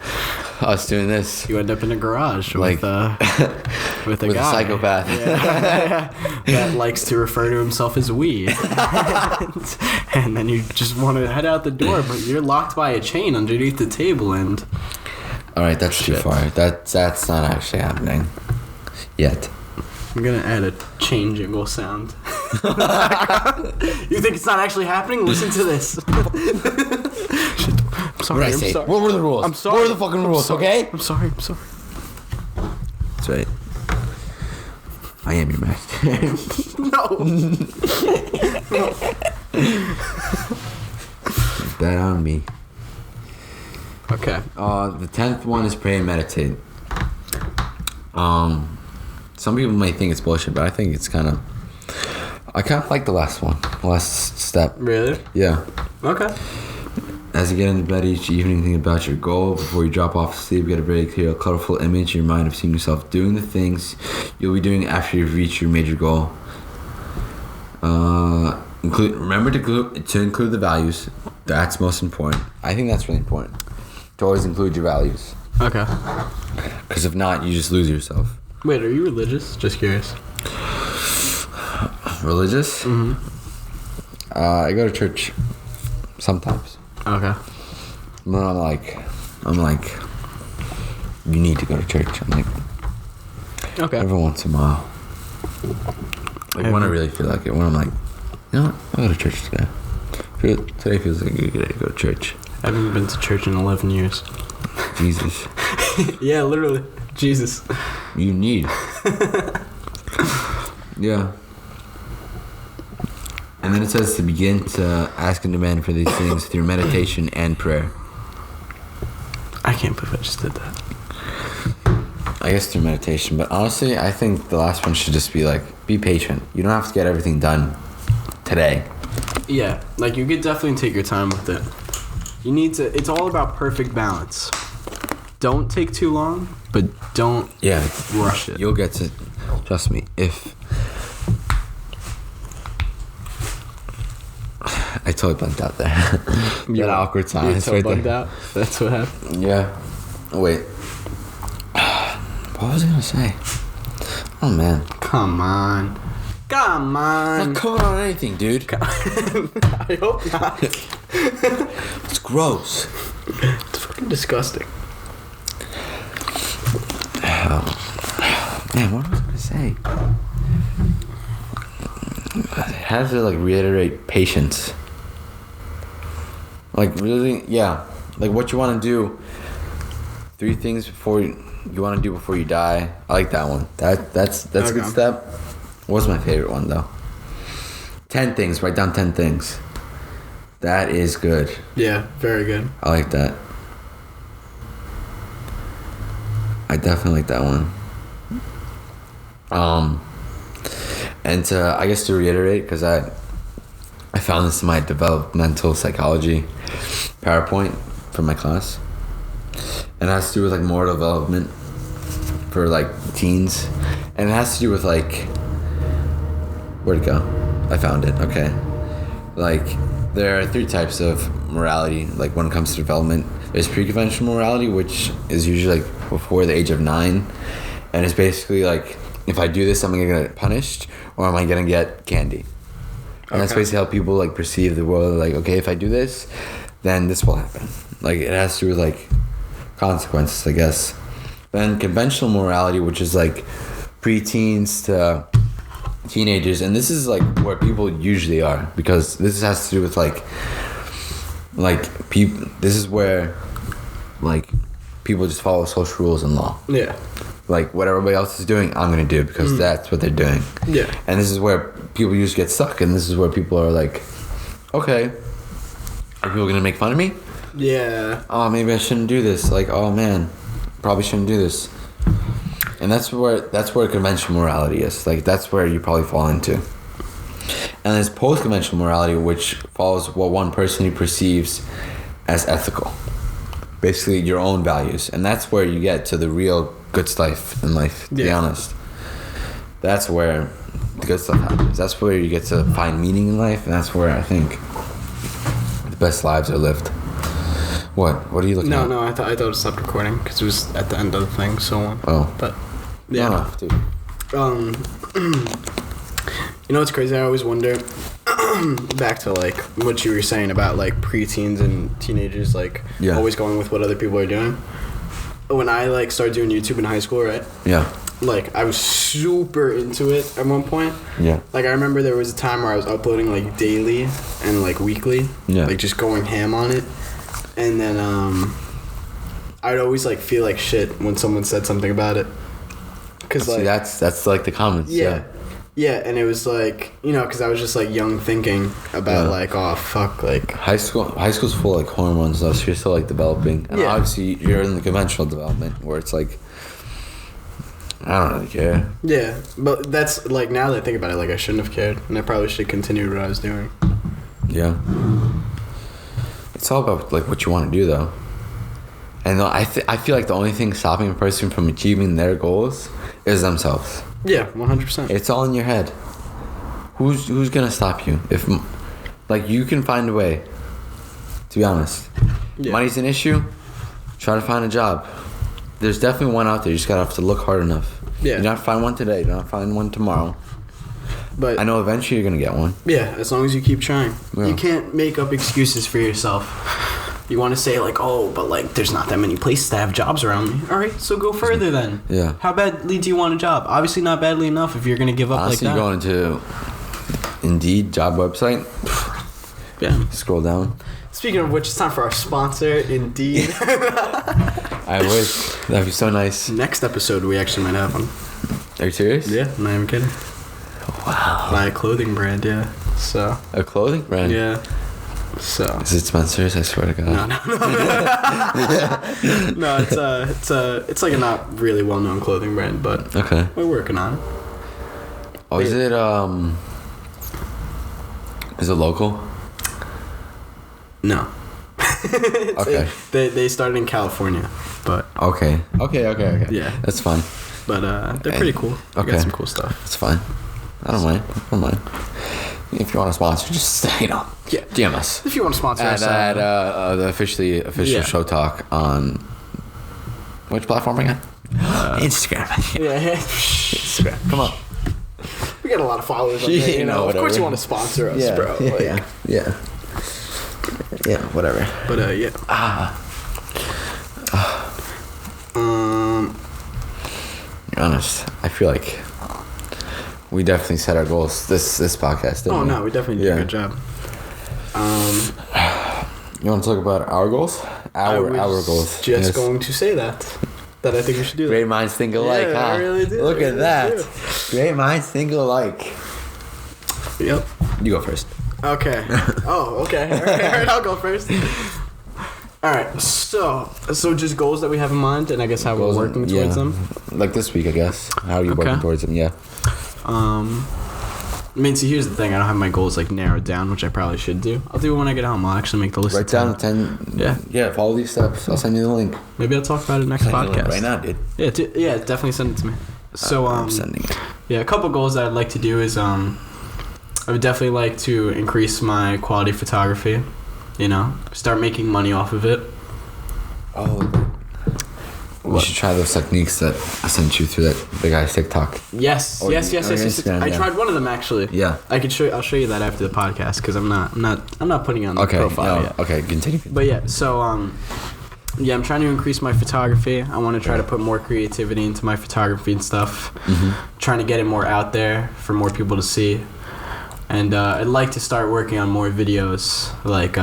Us doing this. you end up in a garage Like- with a With a guy psychopath. that likes to refer to himself as we. And then you just want to head out the door, but you're locked by a chain underneath the table, and All right, that's too far. That's not actually happening yet. I'm gonna add a chain jingle sound. You think it's not actually happening? Listen to this. Shit. I'm sorry. What did I I'm say? sorry. What were the rules? I'm sorry. What were the fucking rules? Okay. I'm sorry. I'm sorry. That's right. I am your master. No. Bet on me. Okay. The 10th one is pray and meditate. Some people may think it's bullshit, but I think it's kind of. I kind of like the last one, last step. Really? Yeah. Okay. As you get into bed each evening, think about your goal. Before you drop off to sleep, get a very clear, colorful image in your mind of seeing yourself doing the things you'll be doing after you've reached your major goal. Remember to include the values. That's most important. I think that's really important. To always include your values. Okay. Because if not, you just lose yourself. Wait, are you religious? Just curious. Religious? Mm-hmm. I go to church sometimes. Okay. But I'm like, you need to go to church. I'm like, Okay. every once in a while. Like when I really feel like it. When I'm like, you know what? I'll go to church today. Today feels like a good day to go to church. I haven't been to church in 11 years. Jesus. Yeah, literally. Jesus. You need. Yeah. And then it says to begin to ask and demand for these things through meditation and prayer. I can't believe I just did that. I guess through meditation, but honestly, I think the last one should just be like, be patient. You don't have to get everything done today. Yeah, like you could definitely take your time with it. You need to, it's all about perfect balance. Don't take too long, but don't rush it. You'll get to, trust me, if... I totally bugged out there. That awkward silence right bugged there. out? That's what happened? Yeah. Wait. What was I gonna say? Oh man. Come on. Come on. Not coming on anything, dude. I hope not. It's gross. It's fucking disgusting. Man, what was I gonna say? I have to like reiterate patience. Like really, yeah. Like what you want to do. 3 things before you want to do before you die. I like that one. That's a good step. What's my favorite one though? 10 things. Write down 10 things. That is good. Yeah, very good. I like that. I definitely like that one. And I guess to reiterate, because I found this in my developmental psychology PowerPoint from my class, and it has to do with like moral development for like teens, and it has to do with like, where'd it go? I found it. Okay, like there are 3 types of morality. Like when it comes to development, there's pre-conventional morality, which is usually like before the age of 9, and it's basically like, if I do this, am I gonna get punished, or am I gonna get candy? And that's basically how people like perceive the world. Like, okay, if I do this, then this will happen. Like it has to do with like consequences, I guess. Then conventional morality, which is like pre-teens to teenagers, and this is like where people usually are, because this has to do with like people. This is where like people just follow social rules and law. Yeah. Like what everybody else is doing, I'm gonna do because that's what they're doing. Yeah. And this is where people usually get stuck, and this is where people are like, okay, are people gonna make fun of me? Yeah. Oh, maybe I shouldn't do this. Like, oh man, probably shouldn't do this. And that's where conventional morality is. Like that's where you probably fall into. And there's post-conventional morality, which follows what one person perceives as ethical. Basically, your own values, and that's where you get to the real good stuff in life. To be honest, that's where the good stuff happens. That's where you get to find meaning in life, and that's where I think the best lives are lived. What are you looking at? No, I thought it stopped recording because it was at the end of the thing. So but yeah, no, dude. You know what's crazy? I always wonder. Back to like what you were saying about like preteens and teenagers, like always going with what other people are doing. When I like started doing YouTube in high school, right? Yeah. Like I was super into it at one point. Yeah. Like I remember there was a time where I was uploading like daily and like weekly. Yeah. Like just going ham on it, and then I'd always like feel like shit when someone said something about it. Cause like that's like the comments. Yeah, and it was like, you know, because I was just like young thinking about like, oh fuck, like high school's full of like hormones though, so you're still like developing, and obviously you're in the conventional development where it's like, I don't really care. Yeah, but that's like, now that I think about it, like I shouldn't have cared, and I probably should continue what I was doing. Yeah, it's all about like what you want to do though, and I feel like the only thing stopping a person from achieving their goals is themselves. Yeah, 100%. It's all in your head. Who's gonna stop you? If like you can find a way. To be honest, money's an issue. Try to find a job. There's definitely one out there. You just gotta have to look hard enough. Yeah. You don't have to find one today. You don't have to find one tomorrow. But I know eventually you're gonna get one. yeah, as long as you keep trying. Yeah. You can't make up excuses for yourself. You want to say like, oh, but like there's not that many places that have jobs around me. All right, so go further then. Yeah. How badly do you want a job? Obviously not badly enough if you're gonna give up Honestly, like that. you go into Indeed job website, Yeah. scroll down. Speaking of which, it's time for our sponsor, Indeed. I wish. That'd be so nice. Next episode, we actually might have one. Are you serious? Yeah, I'm not even kidding. Wow. By a clothing brand, yeah. So, A clothing brand? yeah. So. Is it Spencer's? I swear to God. No, it's like a not really well-known clothing brand, but Okay. we're working on it. Oh, is it local? No. Okay. They started in California, but Okay. Yeah. That's fine. they're pretty cool. They Okay. got some cool stuff. That's fine. I don't mind. If you want to sponsor, just Yeah. DM us. If you want to sponsor us, At the official Yeah. show talk on which platform again? Instagram. yeah. Instagram. Come on. We got a lot of followers on Yeah, there, you know. Of whatever. course you want to sponsor us, bro. Like, Yeah, whatever. But yeah. Be honest, I feel like we definitely set our goals this podcast. Didn't Oh we? no, we definitely did Yeah. a good job. You want to talk about our goals? I Our was goals. Just Yes. going to say that I think we should do that. Great minds think alike, Yeah, huh? I really do. Look I at really that. do. Great minds think alike. Yep. You go first. Okay. Oh, okay. All right, I'll go first. All right. So just goals that we have in mind, and I guess how Goals we're and- working towards yeah. them. Like this week, I guess. How are you Okay. working towards them? Yeah. I mean, see, here's the thing. I don't have my goals like narrowed down, which I probably should do. I'll do it when I get home. I'll actually make the list. Write of down the 10. 10. Yeah. Yeah, follow these steps. I'll send you the link. Maybe I'll talk about it next Send you the link podcast. right now, dude. Yeah. Yeah. Definitely send it to me. So I'm sending it. yeah, a couple goals that I'd like to do is I would definitely like to increase my quality photography. You know, start making money off of it. Oh. We What? should try those techniques that I sent you through that big guy's TikTok. Yes. Or Yes. your Instagram, I yeah. tried one of them actually. Yeah. I'll show you that after the podcast because I'm not putting it on the Okay. profile No, yet. okay. Continue. But yeah, so yeah, I'm trying to increase my photography. I want to try to put more creativity into my photography and stuff. Trying to get it more out there for more people to see. And I'd like to start working on more videos, like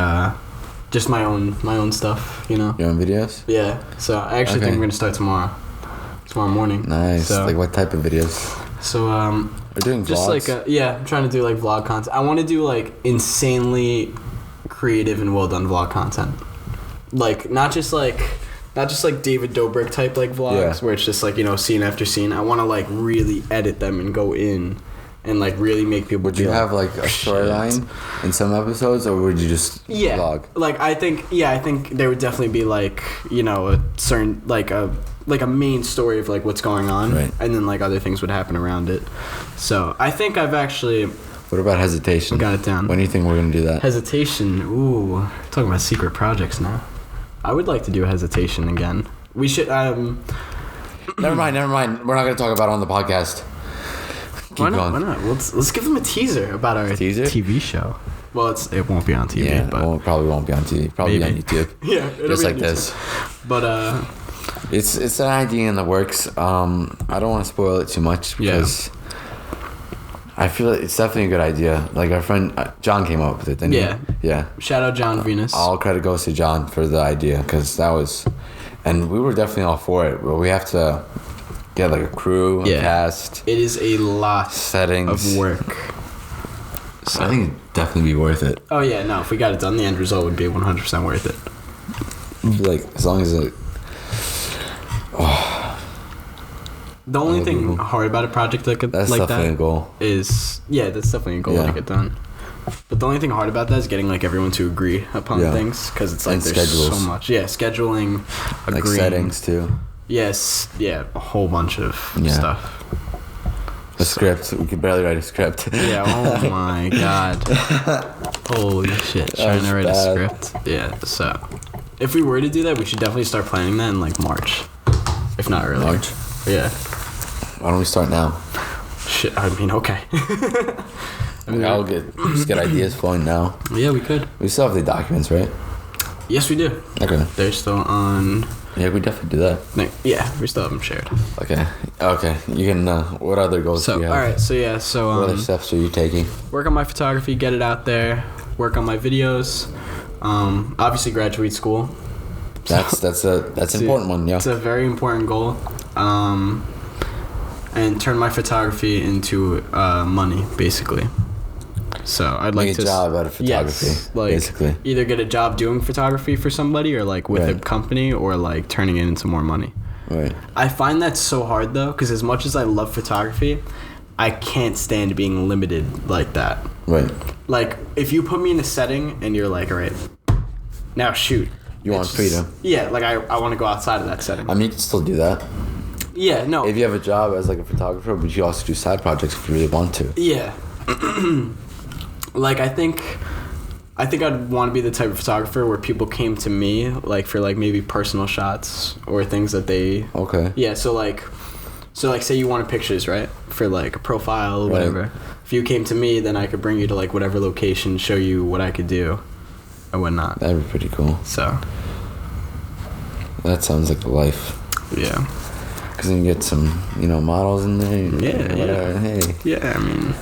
just my own stuff, you know. Your own videos? Yeah. So I actually think Okay. I'm gonna start tomorrow morning. Nice. So, Like what type of videos? So We're doing just vlogs. like yeah, I'm trying to do like vlog content. I want to do like insanely creative and well done vlog content. Like not just like David Dobrik type like vlogs Yeah. where it's just like, you know, scene after scene. I want to like really edit them and go in and like really make people. Would you be have like a shit. storyline in some episodes, or would you just Yeah. vlog? Like I think there would definitely be like, you know, a certain like a main story of like what's going on, Right. and then like other things would happen around it. So I think I've actually What about hesitation? got it down. When do you think we're gonna do that? Hesitation. Ooh, talking about secret projects now. I would like to do hesitation again. We should. Never mind. We're not gonna talk about it on the podcast. Keep Why not? going. Why not? Let's give them a teaser about our Teaser? TV show. Well, it won't be on TV, Yeah, but probably won't be on TV. Probably Maybe. on YouTube. yeah, it'll Just be like on this. YouTube. But It's an idea in the works. I don't want to spoil it too much because I feel like it's definitely a good idea. Like our friend John came up with it, didn't Yeah. he? Yeah. shout out John Venus. All credit goes to John for the idea because that was, and we were definitely all for it. But we have to get like a crew, a Yeah. cast, It is a lot settings. of work. I think it'd definitely be worth it. Oh yeah, no. If we got it done, the end result would be 100% worth it. Like as long as it. The only Oh, thing Google. hard about a project like That's like definitely a that goal. is that's definitely a goal Yeah. to get done. But the only thing hard about that is getting like everyone to agree upon Yeah. things because it's like And there's schedules. so much. Yeah, scheduling, Like agreeing. settings too. Yes, yeah, a whole bunch of Yeah. stuff. A script. We could barely write a script. Yeah. Oh my god. Holy shit! Trying That's to write bad. a script. Yeah. So, if we were to do that, we should definitely start planning that in like March, if not earlier. March. Yeah. Why don't we start now? Shit, I mean, okay. I'll just get ideas flowing now. Yeah, we could. We still have the documents, right? Yes, we do. Okay. They're still on. Yeah, we definitely do that. Yeah, we still have them shared. Okay. You can. What other goals do you have? All right. So What other steps are you taking? work on my photography, get it out there. Work on my videos. Obviously, graduate school. That's an important one. Yeah. It's a very important goal. And turn my photography into money, basically. So I'd like Make to a job out of photography, basically. either get a job doing photography for somebody, or like with a company, or like turning it into more money. Right. I find that so hard though, because as much as I love photography, I can't stand being limited like that. Right. Like if you put me in a setting and you're like, all right, now shoot. You want freedom. Yeah, like I want to go outside of that setting. I mean, you can still do that. Yeah, no. If you have a job as like a photographer, but you also do side projects if you really want to. Yeah. Like I think I'd want to be the type of photographer where people came to me like for like maybe personal shots or things that they. Okay. Yeah, so like say you wanted pictures, right? For like a profile or whatever. If you came to me, then I could bring you to like whatever location, show you what I could do and whatnot. That'd be pretty cool. So. That sounds like the life. Yeah. Because then you get some, models in there. Yeah. Hey. Yeah, I mean.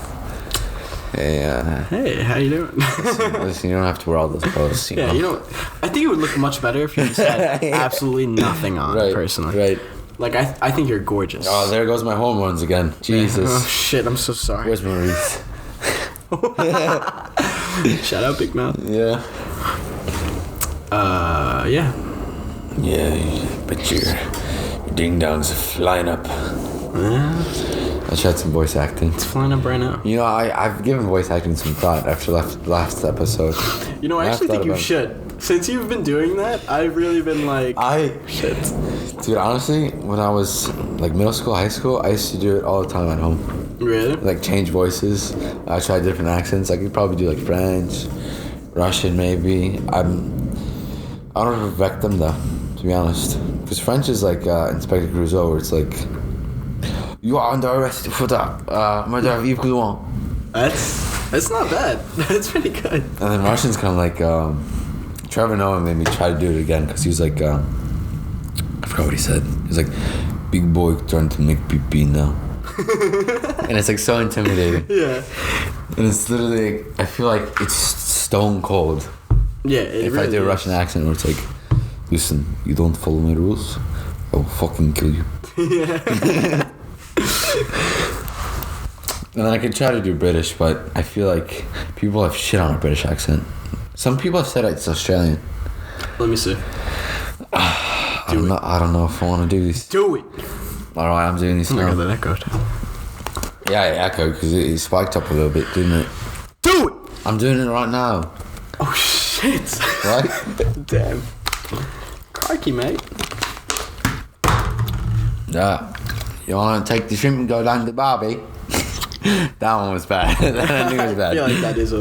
Hey, Hey, how you doing? listen, you don't have to wear all those clothes. You know? I think it would look much better if you just had absolutely nothing on, personally. Right. Like, I think you're gorgeous. Oh, there goes my hormones again. Jesus. Oh, shit, I'm so sorry. Where's Maurice? Shout out Big Mouth. Yeah. Yeah. Yeah, but your ding-dongs are flying up. I tried some voice acting. It's flying up right now. I've given voice acting some thought after last episode. I actually think you should. Since you've been doing that, I've really been like... Shit. Dude, honestly, when I was like middle school, high school, I used to do it all the time at home. Really? Like change voices. I tried different accents. I could probably do like French, Russian maybe. I don't perfect them though, to be honest. Because French is like Inspector Clouseau, where it's like... You are under arrest for that murder of Yves Clouseau. That's not bad. That's pretty good. And then Russian's kind of like Trevor Noah made me try to do it again because he was like I forgot what he said. He was like, big boy trying to make pee now. And it's like so intimidating. Yeah. And it's literally I feel like it's stone cold. Yeah. If I do a Russian accent where it's like, listen, you don't follow my rules, I will fucking kill you. Yeah. And then I could try to do British, but I feel like people have shit on a British accent. Some people have said it's Australian. Let me see. I don't know if I want to do this. Do it. Alright, I'm doing this now. That echoed. Yeah, it echoed because it spiked up a little bit, didn't it? Do it. I'm doing it right now. Oh shit. Right? Damn. Crikey, mate. Yeah. You want to take the shrimp and go down to Barbie? That one was bad. That I knew it was bad. I feel like that is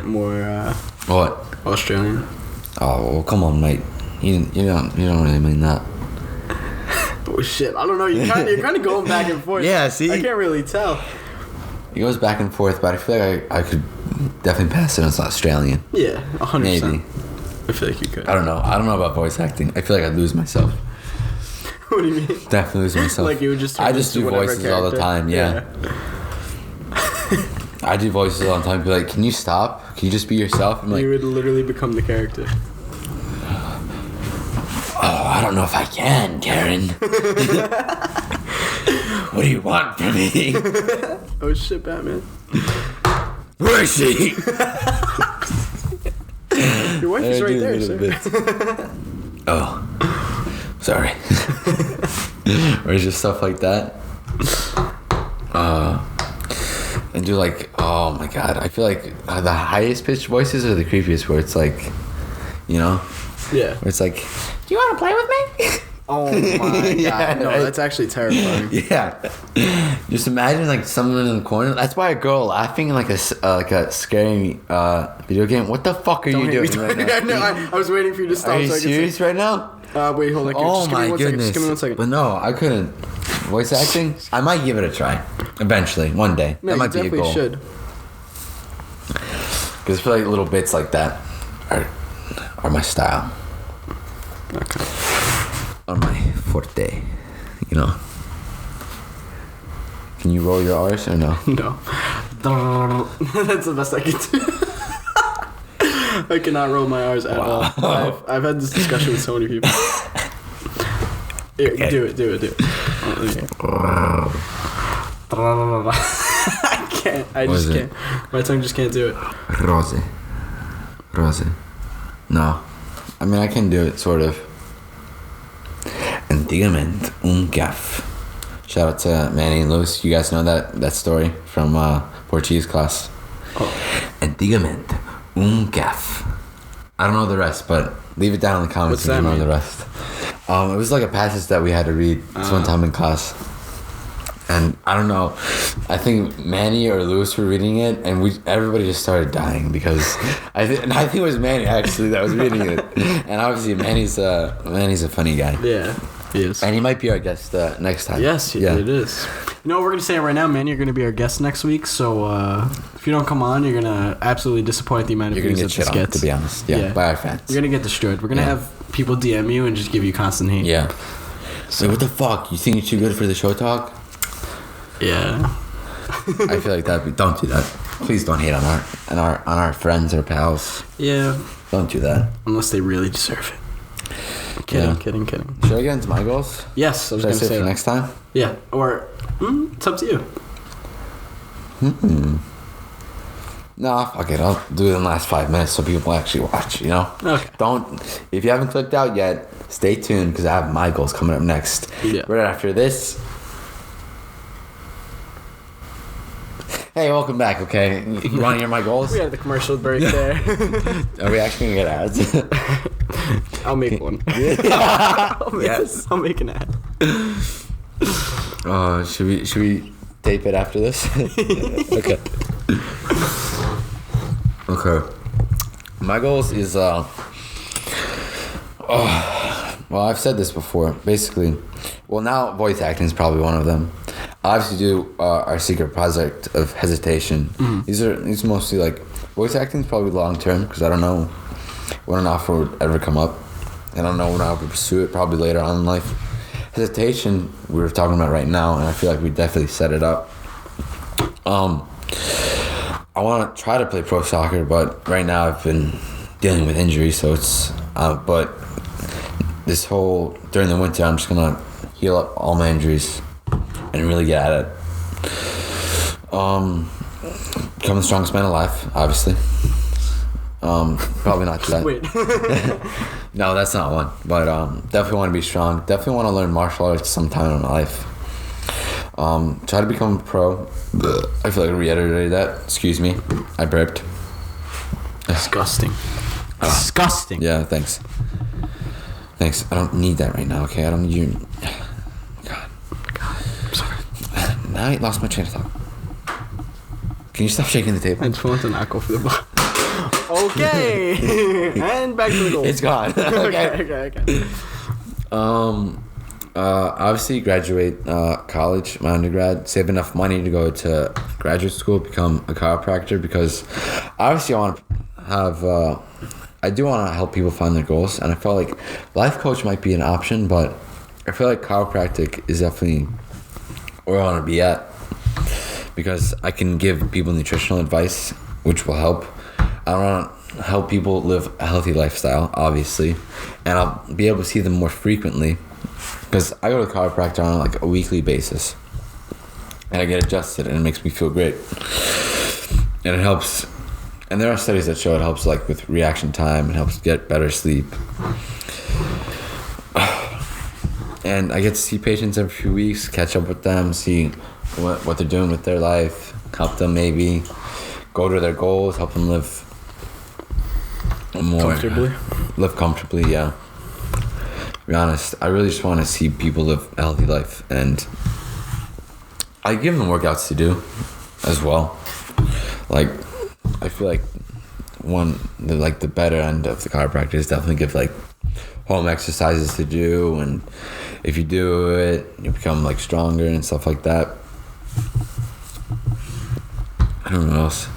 more What? Australian. Oh, well, come on, mate. You don't really mean that. Oh shit! I don't know. You're kind of going back and forth. Yeah, see? I can't really tell. It goes back and forth, but I feel like I could definitely pass it as Australian. Yeah, 100%. Maybe. I feel like you could. I don't know. I don't know about voice acting. I feel like I'd lose myself. What do you mean? Definitely lose myself. Like you would just. I just do voices all the time. Yeah. I do voices all the time. Be like, can you stop? Can you just be yourself? I'm like, you would literally become the character. oh, I don't know if I can, Karen. What do you want from me? Oh shit, Batman. Where is she? Your wife is right there, sir. Oh, sorry. Or it's just stuff like that. And do like, oh my god, I feel like the highest pitched voices are the creepiest, where it's like, Yeah. where it's like, do you want to play with me? Oh my god. Yeah, No, right? that's actually terrifying. Yeah. Just imagine like someone in the corner. That's why a girl laughing in like a scary video game. What the fuck are you doing right now? No, I was waiting for you to stop. Are you so I could serious right now? wait, hold on. Oh Just give me my one second. goodness. Just give me 1 second. But no, I couldn't. voice acting, I might give it a try eventually, one day. Yeah, that might you be a definitely goal. should. Because I feel like little bits like that are my style. Okay. Are my forte. You know. Can you roll your R's or no? No. That's the best I can do. I cannot roll my R's at all. I've had this discussion with so many people. Here, Okay. do it. I can't. I What just is it? can't. My tongue just can't do it. Rose. No. I mean, I can do it, sort of. Antigamente un gaff. Shout out to Manny and Lewis. You guys know that story from Portuguese class. Oh. Antigamente un gaff. I don't know the rest, but leave it down in the comments What's if you that know mean? the rest. It was like a passage that we had to read this one time in class. And I don't know, I think Manny or Lewis were reading it, and everybody just started dying because I think it was Manny actually that was reading it, and obviously Manny's a funny guy, Yeah, he is. and he might be our guest next time. Yes, yeah. it is. You know what we're gonna say right now, man? You're gonna be our guest next week. So if you don't come on, you're gonna absolutely disappoint the amount of You're gonna views get that shit this on, gets. to be honest. Yeah, Yeah. by our fans. You're gonna get destroyed. We're gonna Yeah. have people DM you and just give you constant hate. Yeah. So what the fuck? You think you're too good for the show talk? Yeah. I feel like don't do that. Please don't hate on our friends or pals. Yeah. Don't do that. Unless they really deserve it. Yeah. Kidding. Should I get into my goals? Yes, I was Should I gonna say say for that. next time? Yeah. Or it's up to you. No, fuck it. I'll do it in the last 5 minutes so people actually watch, you know? Okay. If you haven't clicked out yet, stay tuned because I have my goals coming up next. Yeah. Right after this. Hey, welcome back, okay? You want to hear my goals? We had the commercial break there. Are we actually going to get ads? I'll make one. Yes. I'll make an ad. Should we tape it after this? Okay. Okay. My goals is well, I've said this before. Basically, well, now voice acting is probably one of them. I obviously do our secret project of hesitation. These mostly like voice acting is probably long term because I don't know when an offer would ever come up. I don't know when I would pursue it. Probably later on in life. Hesitation we were talking about right now, and I feel like we definitely set it up. I want to try to play pro soccer, but right now I've been dealing with injuries, so it's but during the winter I'm just gonna heal up all my injuries and really get at it. Become the strongest man alive, obviously. Probably not that. Wait. No, that's not one. But definitely want to be strong. Definitely want to learn martial arts sometime in my life. Try to become a pro. I feel like I reiterated that. Excuse me. I burped. Disgusting. Disgusting. Yeah, thanks. Thanks. I don't need that right now, okay? I don't need you. God. I'm sorry. Now I lost my train of thought. Can you stop shaking the table? I just want to not go for the ball. Okay. And back to the goal. It's gone. Okay. Okay. Obviously graduate college, my undergrad, save enough money to go to graduate school, become a chiropractor, because obviously I do want to help people find their goals, and I felt like life coach might be an option, but I feel like chiropractic is definitely where I want to be at, because I can give people nutritional advice, which will help. I want to help people live a healthy lifestyle, obviously, and I'll be able to see them more frequently, because I go to the chiropractor on like a weekly basis, and I get adjusted, and it makes me feel great, and it helps. And there are studies that show it helps, like with reaction time, it helps get better sleep. And I get to see patients every few weeks, catch up with them, see what they're doing with their life, help them maybe go to their goals, help them live comfortably, yeah. To be honest, I really just want to see people live a healthy life, and I give them workouts to do as well. Like, I feel like the better end of the chiropractor is definitely give like home exercises to do, and if you do it, you become like stronger and stuff like that. I don't know what else.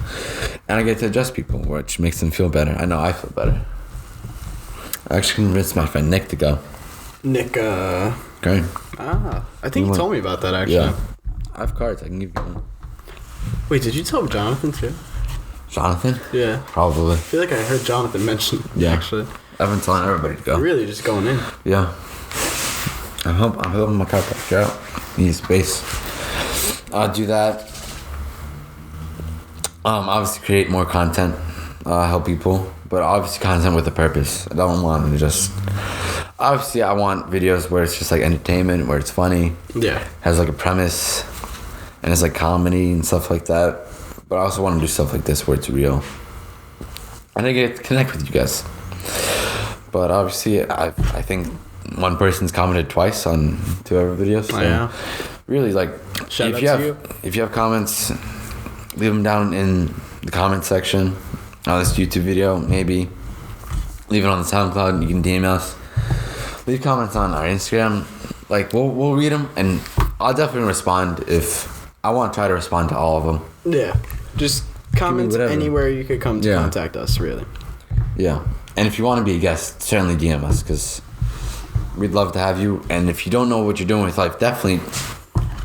And I get to adjust people, which makes them feel better. I know I feel better. I actually convinced my friend Nick to go. Nick, Okay. I think you told me about that, actually. Yeah. I have cards. I can give you one. Wait, did you tell Jonathan, too? Jonathan? Yeah. Probably. I feel like I heard Jonathan mention it, Yeah. actually. I've been telling everybody to go. Really, just going in. Yeah. I'm helping my chiropractor out. Need space. I'll do that. Obviously create more content. Help people. But obviously content with a purpose. I don't want to just... Obviously I want videos where it's just like entertainment, where it's funny. Yeah. Has like a premise. And it's like comedy and stuff like that. But I also want to do stuff like this where it's real. And I get to connect with you guys. But obviously, I think one person's commented twice on 2 of our videos. So yeah. Really, like, Shout out if to you. If you have comments, leave them down in the comment section on this YouTube video, maybe. Leave it on the SoundCloud. You can DM us. Leave comments on our Instagram. Like, we'll read them, and I'll definitely respond if... I want to try to respond to all of them. Yeah. Just comment whatever. anywhere you could come to Yeah. contact us, really. Yeah. And if you want to be a guest, certainly DM us, because we'd love to have you. And if you don't know what you're doing with life, definitely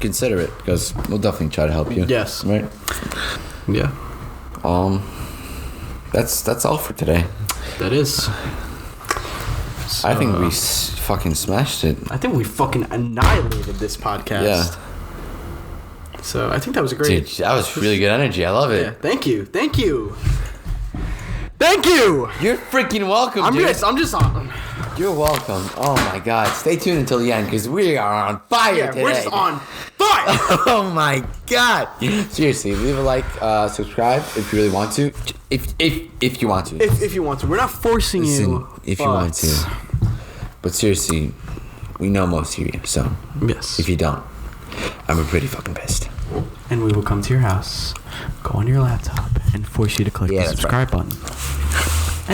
consider it, because we'll definitely try to help you. Yes. Right? Yeah. That's all for today. That is. I think we fucking smashed it. I think we fucking annihilated this podcast. Yeah. So I think that was a great... Dude, that was really good energy. I love it. Yeah. Thank you. Thank you. Thank you. You're freaking welcome, I'm dude. just on. You're welcome. Oh my god. Stay tuned until the end, because we are on fire today. We're just on fire. Oh my god. Seriously, leave a like, subscribe if you really want to. If you want to. If you want to. We're not forcing you. If you want to. But seriously, we know most of you, so Yes. if you don't, I'm pretty fucking pissed. And we will come to your house, go on your laptop, and force you to click the that's subscribe button.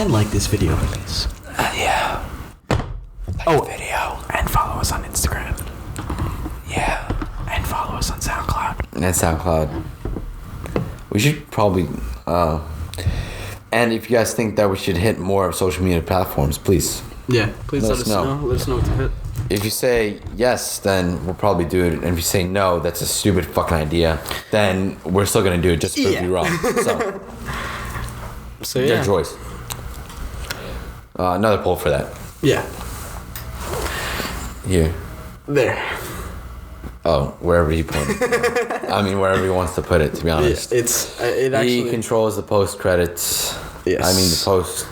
And like this video, please. Yeah. Like the video. And follow us on Instagram. Yeah. And follow us on SoundCloud. And SoundCloud. We should probably, and if you guys think that we should hit more social media platforms, please. Yeah. Please Let let us us know. know. Let us know what to hit. If you say yes, then we'll probably do it. And if you say no, that's a stupid fucking idea, then we're still gonna do it just to prove you wrong. So, So your yeah. choice. Another poll for that. Yeah. Here. There. Oh, wherever he put it. I mean, wherever he wants to put it, to be honest. It actually... He controls the post credits. Yes. I mean, the post.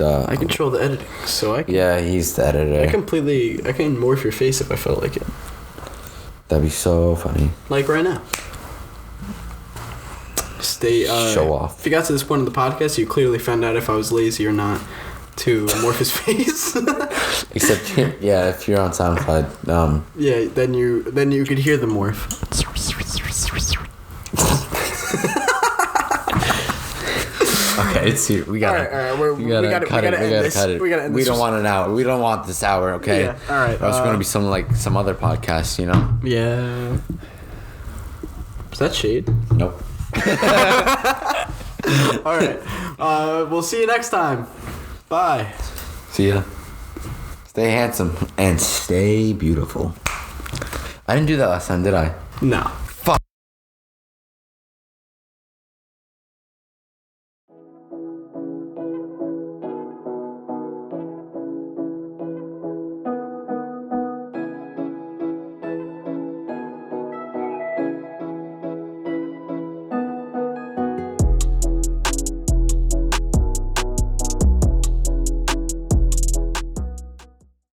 I control the editing, so I can... Yeah, he's the editor. I can morph your face if I felt like it. That'd be so funny. Like right now. Show off. If you got to this point of the podcast, you clearly found out if I was lazy or not to morph his face. Except, yeah, if you're on SoundCloud, yeah, then you could hear the morph. okay, it's here. We gotta, All right, we gotta cut it. We gotta cut it. We gotta end We this. don't want an hour. We don't want this hour. Okay. Yeah, all right, Or else we're gonna be some other podcast. You know. Yeah. Is that shade? Nope. All right. We'll see you next time. Bye. See ya. Stay handsome and stay beautiful. I didn't do that last time, did I? No.